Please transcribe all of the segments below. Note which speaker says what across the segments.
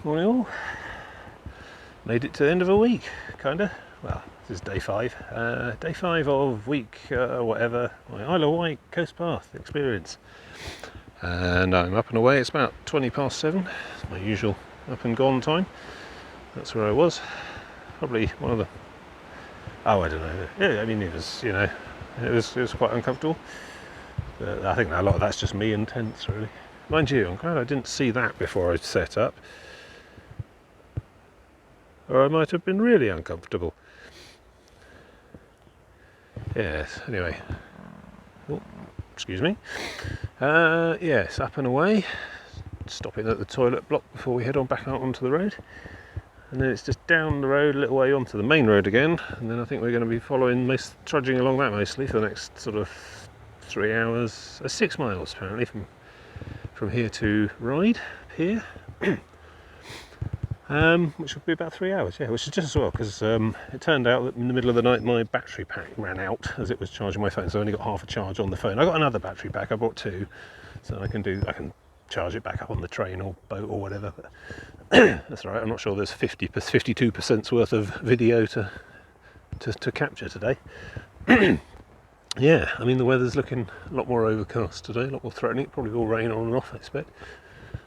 Speaker 1: Morning all. Made it to the end of a week, kinda. Well, this is day 5. Day 5 of week whatever, my Isle of Wight coast path experience. And I'm up and away. It's about 20 past 7. It's my usual up and gone time. That's where I was. Probably one of the... Oh, I don't know. Yeah, I mean, it was, you know, it was quite uncomfortable. But I think a lot of that's just me and tents, really. Mind you, I'm glad I didn't see that before I set up. Or I might have been really uncomfortable. Yes, anyway. Oh, excuse me. Yes, up and away. Stopping at the toilet block before we head on back out onto the road. And then it's just down the road a little way onto the main road again. And then I think we're going to be trudging along that mostly for the next sort of 3 hours. 6 miles apparently from here to Ryde, here. Which would be about 3 hours, yeah, which is just as well, because it turned out that in the middle of the night my battery pack ran out as it was charging my phone, so I only got half a charge on the phone. I got another battery pack, I bought 2, so I can charge it back up on the train or boat or whatever. But that's all right. I'm not sure there's 52% worth of video to capture today. Yeah, I mean the weather's looking a lot more overcast today, a lot more threatening. It probably will rain on and off, I expect.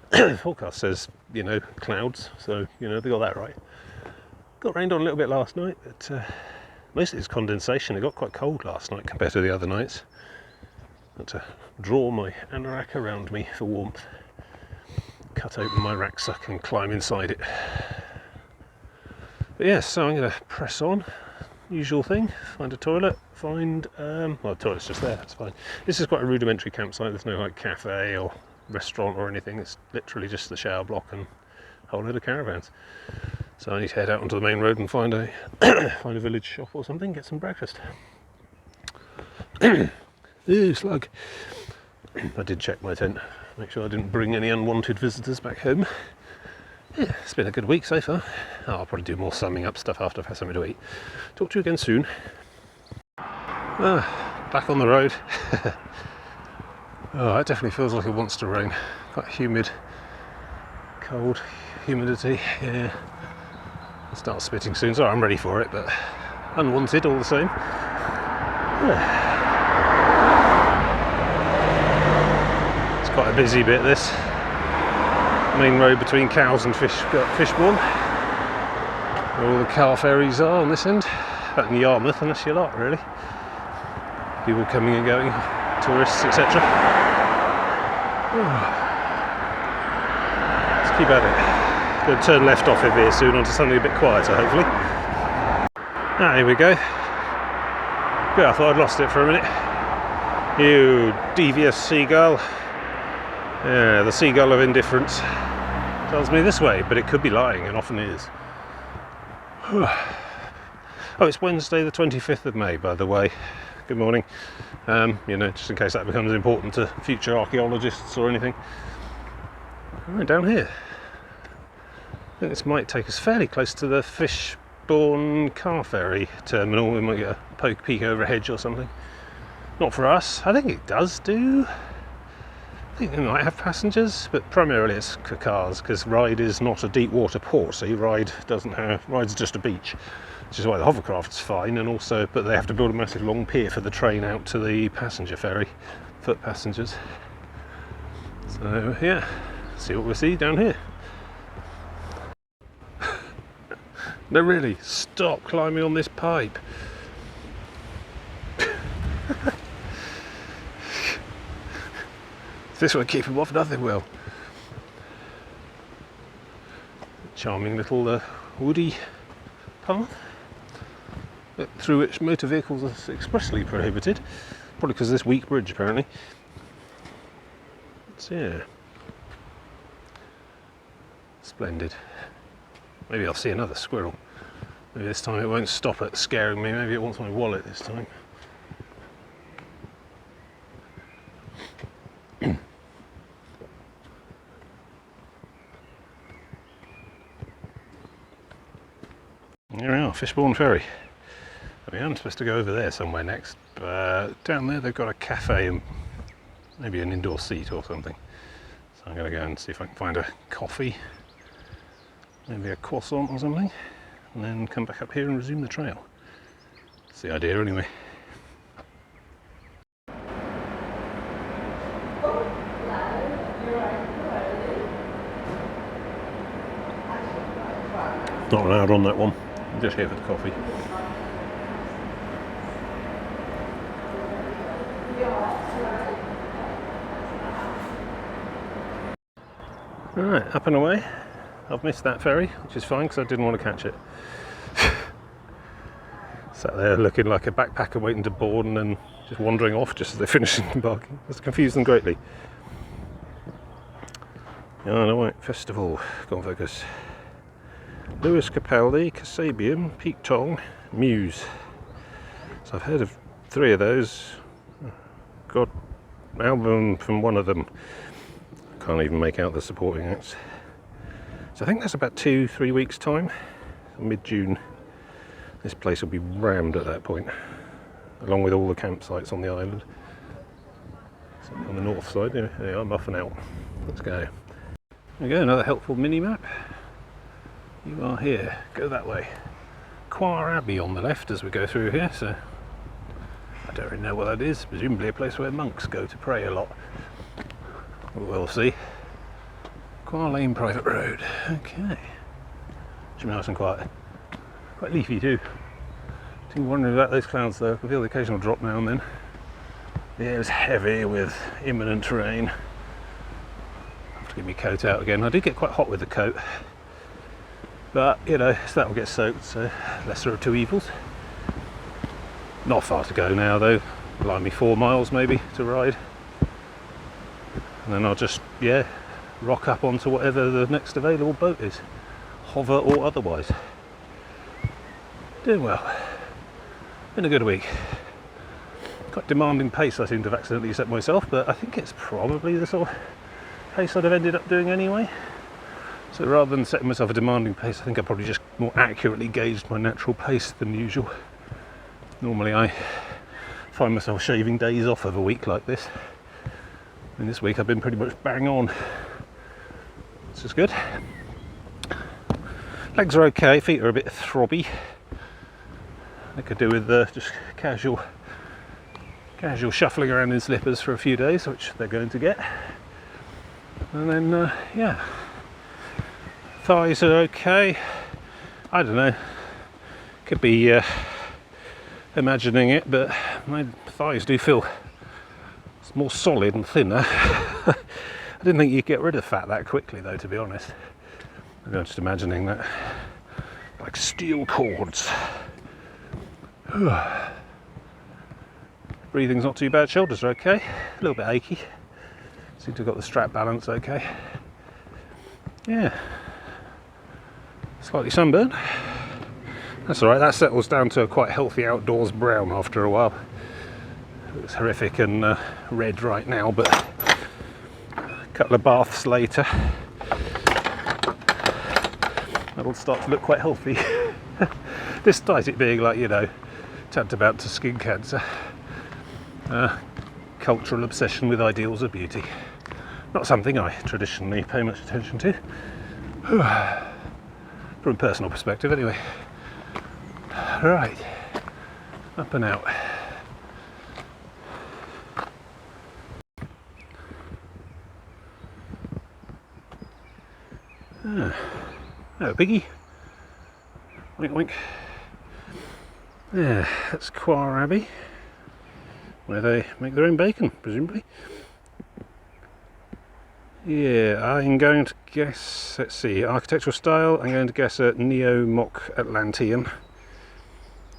Speaker 1: The forecast says, you know, clouds, so, you know, they got that right. Got rained on a little bit last night, but mostly it's condensation. It got quite cold last night compared to the other nights. Had to draw my anorak around me for warmth. Cut open my rucksack and climb inside it. But yes, so I'm going to press on. Usual thing, find a toilet, well, the toilet's just there, that's fine. This is quite a rudimentary campsite. There's no like cafe or restaurant or anything. It's literally just the shower block and a whole load of caravans. So I need to head out onto the main road and find a village shop or something, get some breakfast. Ew, slug. I did check my tent, make sure I didn't bring any unwanted visitors back home. Yeah, it's been a good week so far. I'll probably do more summing up stuff after I've had something to eat. Talk to you again soon. Back on the road. Oh, it definitely feels like it wants to rain. Quite humid, cold, humidity. Yeah, I'll start spitting soon. Sorry, I'm ready for it, but unwanted all the same. Yeah. It's quite a busy bit, this. Main road between Cowes and Fishbourne, where all the car ferries are on this end. Out in Yarmouth, and that's your lot, really. People coming and going, tourists, etc. Let's keep at it. Going to turn left off of here soon onto something a bit quieter, hopefully. Here we go. Good, I thought I'd lost it for a minute. You devious seagull. Yeah, the seagull of indifference tells me this way, but it could be lying, and often is. Oh, it's Wednesday the 25th of May, by the way. Good morning. You know, just in case that becomes important to future archaeologists or anything. Right, down here. I think this might take us fairly close to the Fishbourne car ferry terminal. We might get a peek over a hedge or something. Not for us. I think it does do. I think they might have passengers, but primarily it's for cars, because Ryde is not a deep water port. See, Ryde's just a beach, which is why the hovercraft's fine, and also, but they have to build a massive long pier for the train out to the passenger ferry, foot passengers. So yeah, see what we see down here. No, really, stop climbing on this pipe. If this won't keep him off, nothing will. Charming little woody path, through which motor vehicles are expressly prohibited, probably because of this weak bridge apparently. So yeah, splendid. Maybe I'll see another squirrel. Maybe this time it won't stop at scaring me. Maybe it wants my wallet this time. Here we are, Fishbourne Ferry. I mean, I'm supposed to go over there somewhere next, but down there they've got a cafe and maybe an indoor seat or something. So I'm going to go and see if I can find a coffee maybe a croissant or something, and then come back up here and resume the trail. That's the idea anyway. Not allowed on that one, I'm just here for the coffee. Alright, up and away. I've missed that ferry, which is fine because I didn't want to catch it. Sat there looking like a backpacker waiting to board and then just wandering off just as they're finishing embarking. That's confused them greatly. Isle of Wight Festival, go on focus. Lewis Capaldi, Kasabian, Peak Tong, Muse. So I've heard of 3 of those. Got an album from one of them. Can't even make out the supporting acts. So I think that's about 2-3 weeks time, mid-June. This place will be rammed at that point, along with all the campsites on the island. So on the north side, yeah, I'm off and out. Let's go. There we go, another helpful mini-map. You are here, go that way. Quar Abbey on the left as we go through here, so I don't really know what that is. Presumably a place where monks go to pray a lot. We'll see. Quar Lane private road. Okay. Should be nice and quiet. Quite leafy too. I'm wondering about those clouds though. I can feel the occasional drop now and then. The air is heavy with imminent rain. I have to get my coat out again. I did get quite hot with the coat. But, you know, so that will get soaked, so lesser of 2 evils. Not far to go now though. Blimey, 4 miles maybe to ride. And then I'll just, yeah, rock up onto whatever the next available boat is, hover or otherwise. Doing well. Been a good week. Quite demanding pace I seem to have accidentally set myself, but I think it's probably the sort of pace I'd have ended up doing anyway. So rather than setting myself a demanding pace, I think I probably just more accurately gauged my natural pace than usual. Normally I find myself shaving days off of a week like this. And this week I've been pretty much bang on. This is good. Legs are okay, feet are a bit throbby. I could do with just casual shuffling around in slippers for a few days, which they're going to get. And then, yeah, thighs are okay. I don't know, could be imagining it, but my thighs do feel more solid and thinner. I didn't think you'd get rid of fat that quickly though, to be honest. I'm just imagining that like steel cords. Breathing's not too bad, shoulders are okay, a little bit achy. Seem to have got the strap balance okay. Yeah, slightly sunburned. That's alright, that settles down to a quite healthy outdoors brown after a while. It's horrific and red right now, but a couple of baths later that'll start to look quite healthy. Despite it being like, you know, tantamount to skin cancer. Cultural obsession with ideals of beauty. Not something I traditionally pay much attention to. From a personal perspective anyway. Right, up and out. Oh, biggie. Wink, wink. Yeah, that's Quar Abbey, where they make their own bacon, presumably. Yeah, I'm going to guess, let's see, architectural style, I'm going to guess a neo-mock Atlantean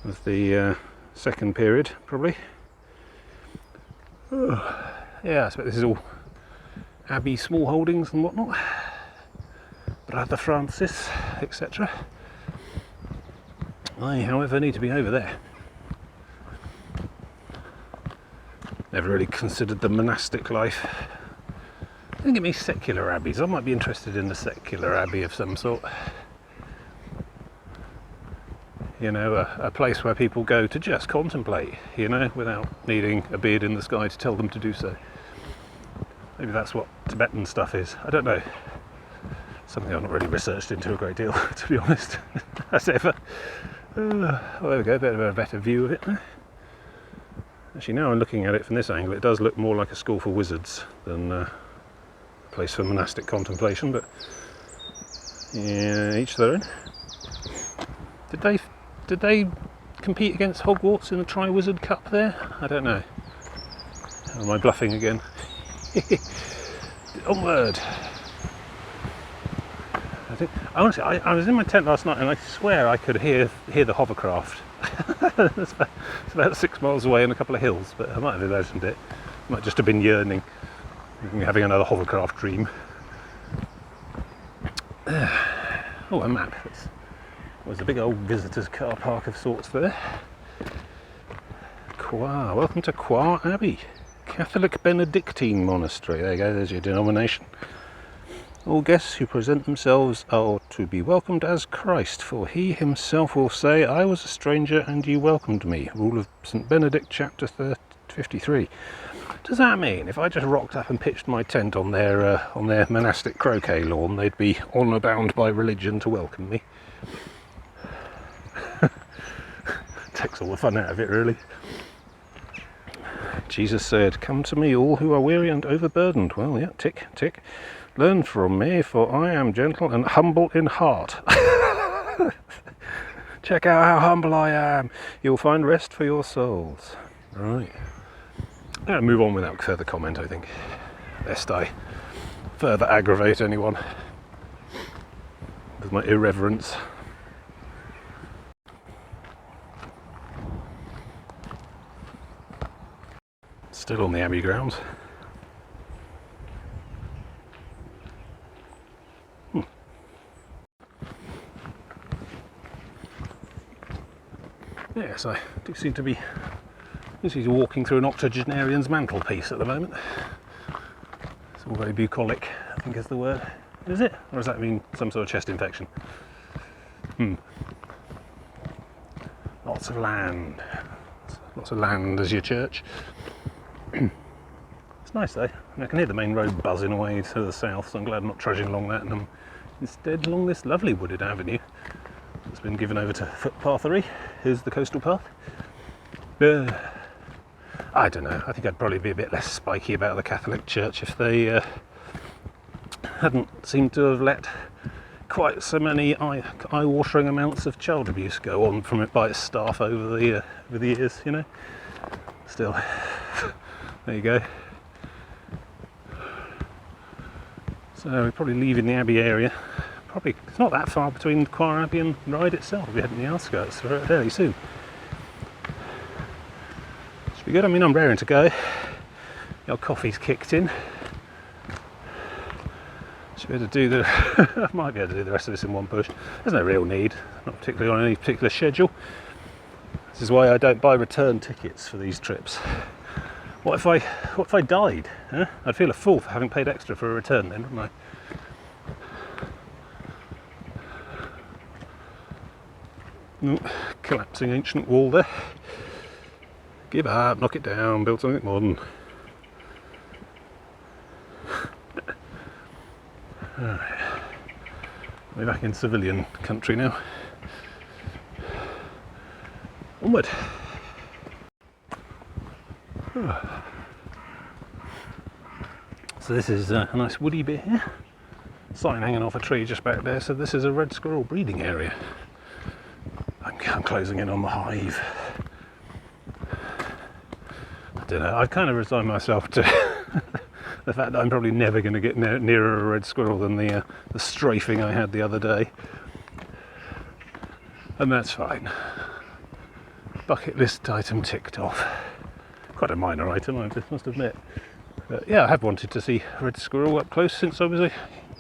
Speaker 1: of the second period, probably. Oh, yeah, I suppose this is all Abbey small holdings and whatnot. Brother Francis, etc. I, however, need to be over there. Never really considered the monastic life. Don't give me secular abbeys. I might be interested in a secular abbey of some sort. You know, a place where people go to just contemplate, you know, without needing a beard in the sky to tell them to do so. Maybe that's what Tibetan stuff is. I don't know. Something I've not really researched into a great deal, to be honest, as ever. Well, there we go, a better view of it. Actually, now I'm looking at it from this angle, it does look more like a school for wizards than a place for monastic contemplation, but yeah, each their own. Did they compete against Hogwarts in the Tri-Wizard Cup there? I don't know. Am I bluffing again? Onward! Honestly, I was in my tent last night and I swear I could hear the hovercraft. It's about 6 miles away in a couple of hills, but I might have imagined it. I might just have been yearning, having another hovercraft dream. Oh, a map. There's a big old visitors car park of sorts there. Coire. Welcome to Coire Abbey, Catholic Benedictine Monastery. There you go, there's your denomination. All guests who present themselves are to be welcomed as Christ, for he himself will say, I was a stranger and you welcomed me. Rule of St. Benedict, chapter 53. Does that mean if I just rocked up and pitched my tent on their monastic croquet lawn, they'd be honour bound by religion to welcome me? Takes all the fun out of it, really. Jesus said, come to me all who are weary and overburdened. Well, yeah, tick, tick. Learn from me, for I am gentle and humble in heart. Check out how humble I am. You'll find rest for your souls. Right. I'll move on without further comment, I think, lest I further aggravate anyone with my irreverence. Still on the Abbey grounds. Yes, I do seem to be walking through an octogenarian's mantelpiece at the moment. It's all very bucolic, I think is the word. Is it? Or does that mean some sort of chest infection? Lots of land. Lots of land as your church. It's nice though. I can hear the main road buzzing away to the south, so I'm glad I'm not trudging along that, and I'm instead along this lovely wooded avenue. It's been given over to footpathery. Here's the coastal path. I don't know, I think I'd probably be a bit less spiky about the Catholic Church if they hadn't seemed to have let quite so many eye-watering amounts of child abuse go on from it by its staff over the years, you know. Still, there you go. So we're probably leaving the Abbey area. Probably, it's not that far between Coire Abbey and Ryde itself. We'll be heading the outskirts fairly soon. Should be good. I mean, I'm raring to go. Your coffee's kicked in. Should be able to do the. I might be able to do the rest of this in one push. There's no real need, not particularly on any particular schedule. This is why I don't buy return tickets for these trips. What if I died? Huh? I'd feel a fool for having paid extra for a return then, wouldn't I? Collapsing ancient wall there. Give up, knock it down, build something modern. Alright. We're back in civilian country now. Onward. So this is a nice woody bit here. Sign hanging off a tree just back there. So this is a red squirrel breeding area. I'm closing in on the hive. I don't know, I've kind of resigned myself to the fact that I'm probably never going to get nearer a red squirrel than the strafing I had the other day. And that's fine. Bucket list item ticked off. Quite a minor item, I must admit. But yeah, I have wanted to see a red squirrel up close since I was a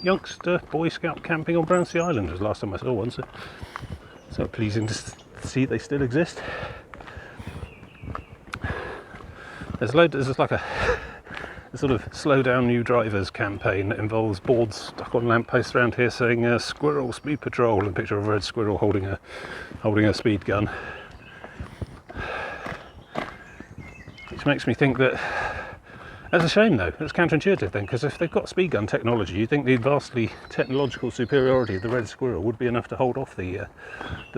Speaker 1: youngster Boy Scout camping on Brownsea Island. Was the last time I saw one, so pleasing to see they still exist. There's like a sort of slow down new drivers campaign that involves boards stuck on lampposts around here saying "Squirrel Speed Patrol" and a picture of a red squirrel holding a speed gun. Which makes me think that That's a shame though, it's counterintuitive then, because if they've got speed gun technology, you'd think the vastly technological superiority of the red squirrel would be enough to hold off the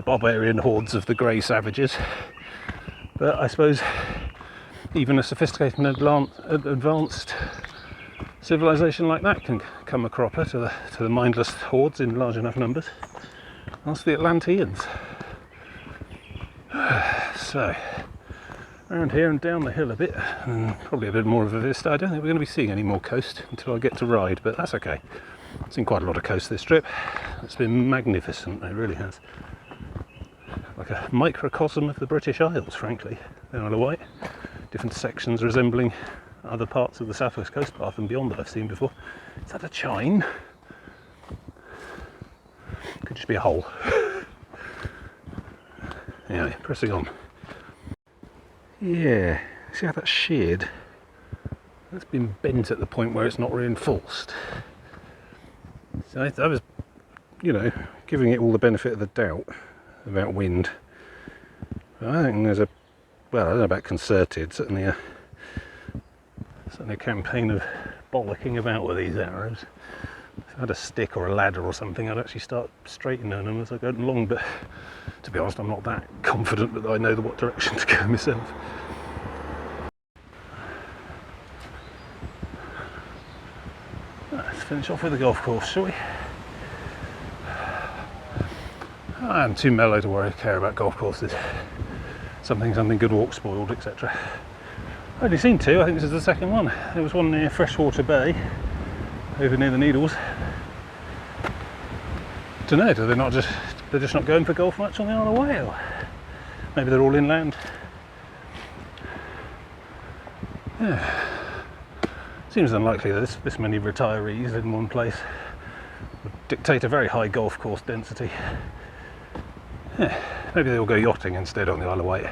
Speaker 1: barbarian hordes of the grey savages. But I suppose even a sophisticated and advanced civilization like that can come a cropper to the mindless hordes in large enough numbers. Ask the Atlanteans. So, around here and down the hill a bit, and probably a bit more of a vista. I don't think we're going to be seeing any more coast until I get to Ryde, but that's okay. I've seen quite a lot of coast this trip. It's been magnificent, it really has. Like a microcosm of the British Isles, frankly, the Isle of Wight. Different sections resembling other parts of the South West Coast Path and beyond that I've seen before. Is that a chine? Could just be a hole. Anyway, pressing on. Yeah, see how that's sheared? That's been bent at the point where it's not reinforced. So I was, giving it all the benefit of the doubt about wind. But I think there's I don't know about concerted, certainly a campaign of bollocking about with these arrows. If I had a stick or a ladder or something, I'd actually start straightening them as I go along, but to be honest, I'm not that confident that I know what direction to go myself. Let's finish off with the golf course, shall we? I'm too mellow to care about golf courses. Something good walk spoiled, etc. I've only seen two, I think this is the second one. There was one near Freshwater Bay, over near the Needles. Don't know, they're just not going for golf much on the Isle of Wight, or maybe they're all inland. Yeah. Seems unlikely that this many retirees in one place would dictate a very high golf course density. Yeah, maybe they'll go yachting instead on the Isle of Wight.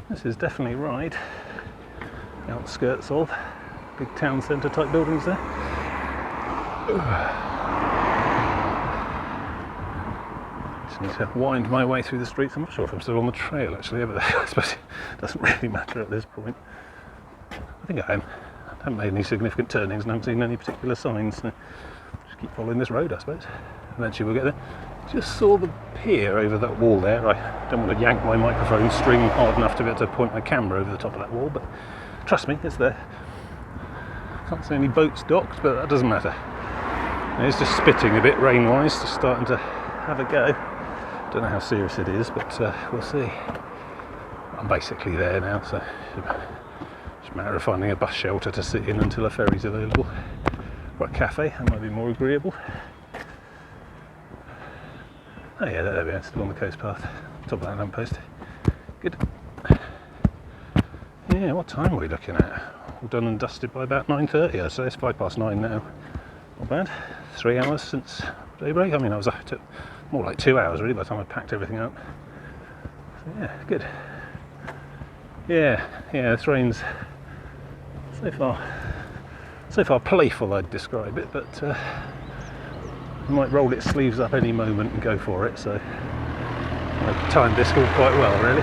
Speaker 1: This is definitely Ryde, outskirts of big town centre type buildings there. Just need to wind my way through the streets. I'm not sure if I'm still on the trail actually, but I suppose it doesn't really matter at this point. I think I am. I haven't made any significant turnings and haven't seen any particular signs, so just keep following this road I suppose. Eventually we'll get there. Just saw the pier over that wall there. I don't want to yank my microphone string hard enough to be able to point my camera over the top of that wall, but trust me, it's there. Can't see any boats docked, but that doesn't matter. It's just spitting a bit rain-wise, just starting to have a go. Don't know how serious it is, but we'll see. I'm basically there now, so it's a matter of finding a bus shelter to sit in until a ferry's available. Or a cafe, that might be more agreeable. Oh yeah, there we are, still on the coast path, top of that lamppost. Good. Yeah, what time are we looking at? All done and dusted by about 9:30, so it's 9:05 now. Not bad. 3 hours since daybreak. I mean, I was up to more like 2 hours really by the time I packed everything up. So yeah, good. Yeah, this rain's so far playful, I'd describe it, but it might roll its sleeves up any moment and go for it, so I've timed this all quite well really.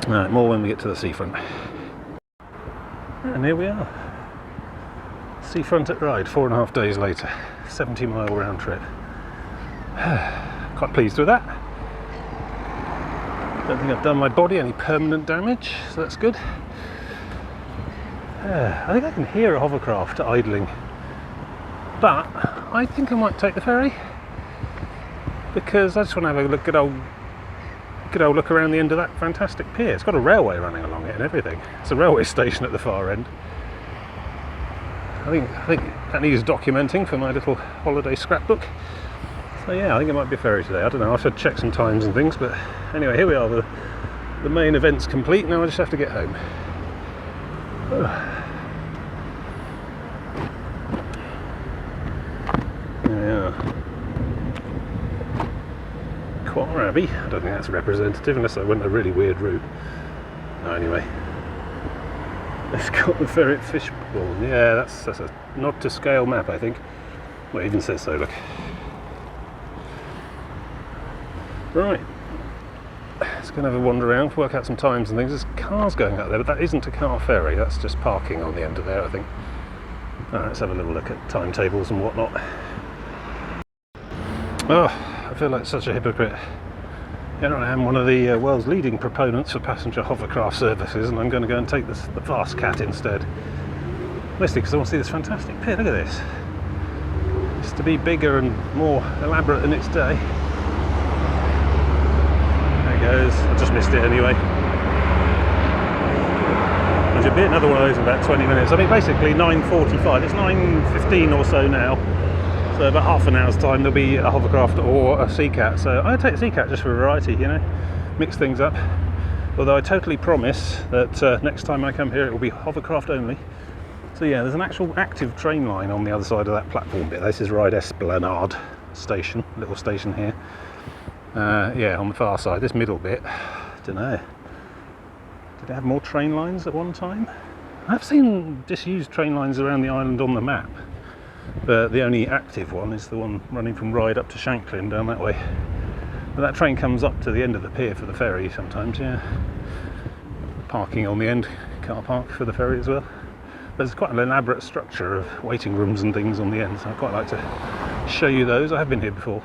Speaker 1: Alright, more when we get to the seafront. And here we are. Seafront at Ryde, 4.5 days later. 70-mile round trip. Quite pleased with that. Don't think I've done my body any permanent damage, so that's good. I think I can hear a hovercraft idling, but I think I might take the ferry because I just want to have a good old look around the end of that fantastic pier. It's got a railway running along it and everything. It's a railway station at the far end. I think that needs documenting for my little holiday scrapbook. So yeah, I think it might be a ferry today. I don't know, I should check some times and things, but anyway, here we are. The main event's complete. Now I just have to get home. Yeah. Quar Abbey. I don't think that's representative unless I went a really weird route. Oh, anyway. It's got the ferry at Fishbourne. Yeah, that's a not to scale map, I think. Well, it even says so, look. Right. Let's go and have a wander around, work out some times and things. There's cars going out there, but that isn't a car ferry. That's just parking on the end of there, I think. Alright, let's have a little look at timetables and whatnot. Oh, I feel like such a hypocrite. Here I am, one of the world's leading proponents for passenger hovercraft services, and I'm going to go and take the fast cat instead. Mostly because I want to see this fantastic pier. Look at this. It's to be bigger and more elaborate in its day. There it goes. I just missed it anyway. There'll be another one of those in about 20 minutes. I mean, basically 9:45. It's 9:15 or so now. So about half an hour's time there'll be a hovercraft or a sea cat. So I'll take the sea cat just for variety, you know, mix things up. Although I totally promise that next time I come here it will be hovercraft only. So yeah, there's an actual active train line on the other side of that platform bit. This is Ryde Esplanade station, little station here. Yeah, on the far side, this middle bit, I don't know. Did it have more train lines at one time? I've seen disused train lines around the island on the map. But the only active one is the one running from Ryde up to Shanklin down that way. But that train comes up to the end of the pier for the ferry sometimes, yeah. Parking on the end, car park for the ferry as well. But there's quite an elaborate structure of waiting rooms and things on the end, so I'd quite like to show you those. I have been here before,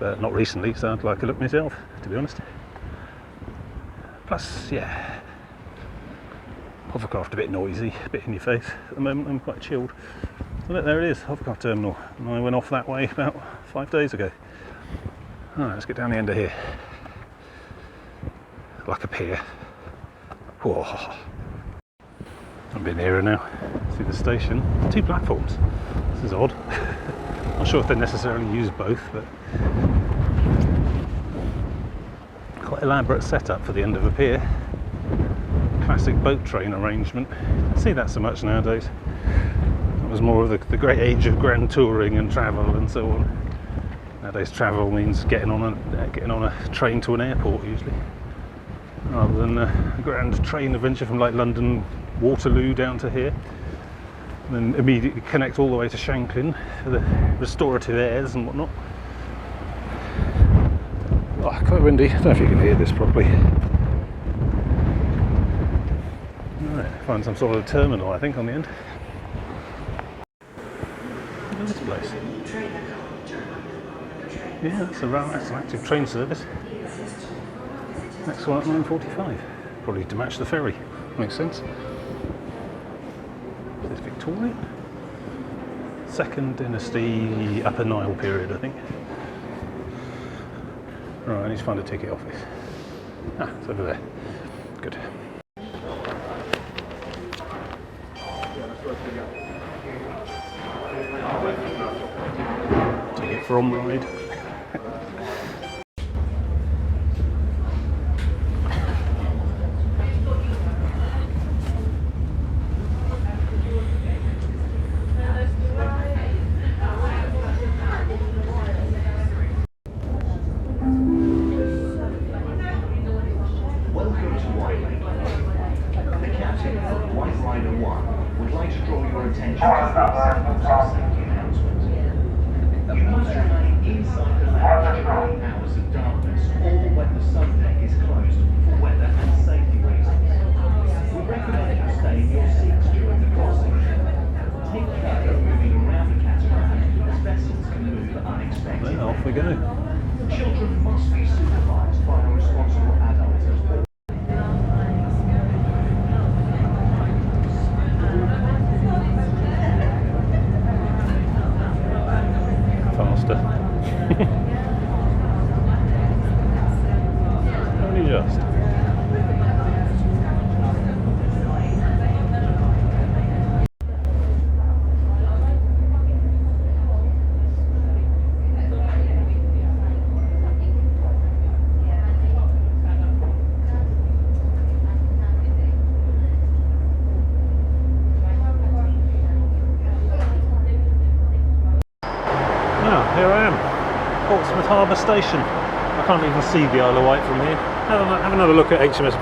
Speaker 1: but not recently, so I'd like a look myself, to be honest. Plus, yeah, hovercraft a bit noisy, a bit in your face. At the moment I'm quite chilled. So look, there it is, hovercraft terminal. And I went off that way about 5 days ago. Alright, let's get down the end of here. Like a pier. Whoa. I've been here now. See the station. 2 platforms. This is odd. Not sure if they necessarily use both, but quite elaborate setup for the end of a pier. Classic boat train arrangement. I see that so much nowadays. It was more of the great age of grand touring and travel and so on. Nowadays travel means getting on a train to an airport usually, rather than a grand train adventure from like London Waterloo down to here, and then immediately connect all the way to Shanklin for the restorative airs and whatnot. Oh, quite windy. I don't know if you can hear this properly. Find some sort of terminal, I think, on the end. Look at this place. Yeah, that's an active train service. Next one at 9:45. Probably to match the ferry. Makes sense. Is this Victorian? Second Dynasty Upper Nile period, I think. Right, I need to find a ticket office. Ah, it's over there. Good. Ticket from Ryde. Off we go. Children must be supervised by a responsible adult. Faster. Only just. Here I am, Portsmouth Harbour Station. I can't even see the Isle of Wight from here. Have another look at HMS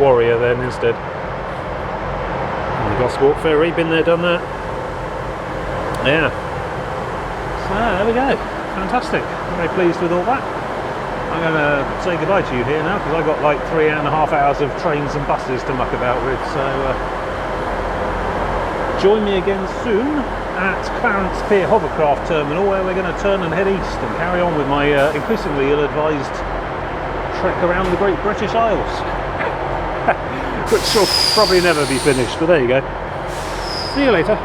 Speaker 1: Warrior then instead. And the Gosport ferry, been there, done that. Yeah, So there we go, fantastic. Very pleased with all that. I'm going to say goodbye to you here now because I've got like 3.5 hours of trains and buses to muck about with. So join me again soon at Clarence Pier Hovercraft Terminal, where we're going to turn and head east and carry on with my increasingly ill-advised trek around the Great British Isles, which will probably never be finished, but there you go. See you later.